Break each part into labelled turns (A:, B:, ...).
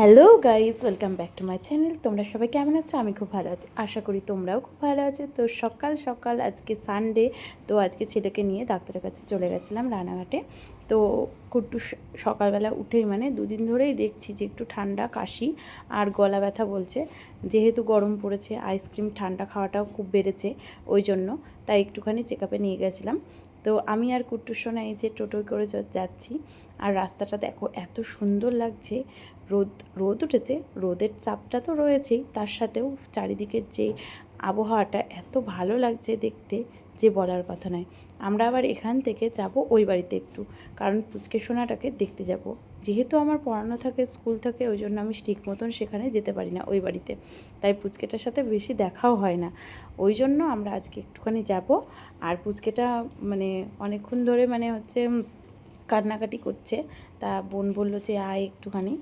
A: Hello guys, welcome back to my channel. তোমরা সবাই কেমন আছো? আমি খুব ভালো আছি, আশা করি তোমরাও খুব ভালো আছো। তো সকাল সকাল আজকে সানডে, তো আজকে ছেলেকে নিয়ে ডাক্তারের কাছে চলে গেছিলাম রানাঘাটে। তো কুট্টু সকালবেলা উঠেই মানে দুদিন ধরেই দেখছি যে একটু ঠান্ডা, কাশি আর গলা ব্যথা বলছে। যেহেতু গরম পড়েছে, আইসক্রিম ঠান্ডা খাওয়াটাও খুব বেড়েছে, ওই জন্য তাই একটুখানি চেক আপে নিয়ে গেছিলাম। তো আমি আর কুট্টুর সোনা এই যে টোটোয় করে যাচ্ছি, আর রাস্তাটা দেখো এত সুন্দর লাগছে। রোদ রোদ উঠেছে, রোদের চাপটা তো রয়েছেই, তার সাথেও চারিদিকের যে আবহাওয়াটা এত ভালো লাগছে দেখতে যে বলার কথা নয়। আমরা আবার এখান থেকে যাব ওই বাড়িতে একটু, কারণ পুচকে সোনাটাকে দেখতে যাব। যেহেতু আমার পড়ানো থাকে, স্কুল থাকে, ওই জন্য আমি ঠিক মতন সেখানে যেতে পারি না ওই বাড়িতে, তাই পুচকেটার সাথে বেশি দেখাও হয় না। ওই জন্য আমরা আজকে একটুখানি যাব। আর পুচকেটা মানে অনেকক্ষণ ধরে মানে হচ্ছে কান্নাকাটি করছে, তা বোন বলল যে আয় একটুখানি।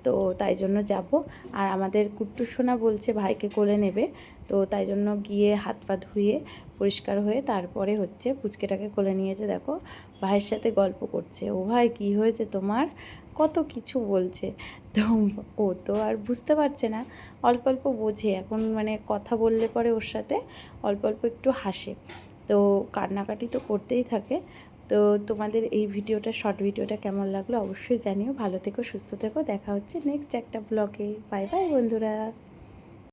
A: তো তাই জন্য যাব। আর আমাদের কুট্টু সোনা বলছে ভাইকে কোলে নেবে, তো তাই জন্য গিয়ে হাত পা ধুয়ে পরিষ্কার হয়ে তারপরে হচ্ছে পুচকেটাকে কোলে নিয়েছে। দেখো ভাইয়ের সাথে গল্প করছে, ও ভাই কি হয়েছে তোমার, কত কিছু বলছে। তো ও তো আর বুঝতে পারছে না, অল্প অল্প বোঝে এখন, মানে কথা বললে পরে ওর সাথে অল্প অল্প একটু হাসে। তো কান্নাকাটি তো করতেই থাকে। তো তোমাদের এই ভিডিওটা, শর্ট ভিডিওটা কেমন লাগলো অবশ্যই জানিও। ভালো থেকো, সুস্থ থেকো, দেখা হচ্ছে নেক্সট একটা ব্লগে। বাই বাই বন্ধুরা।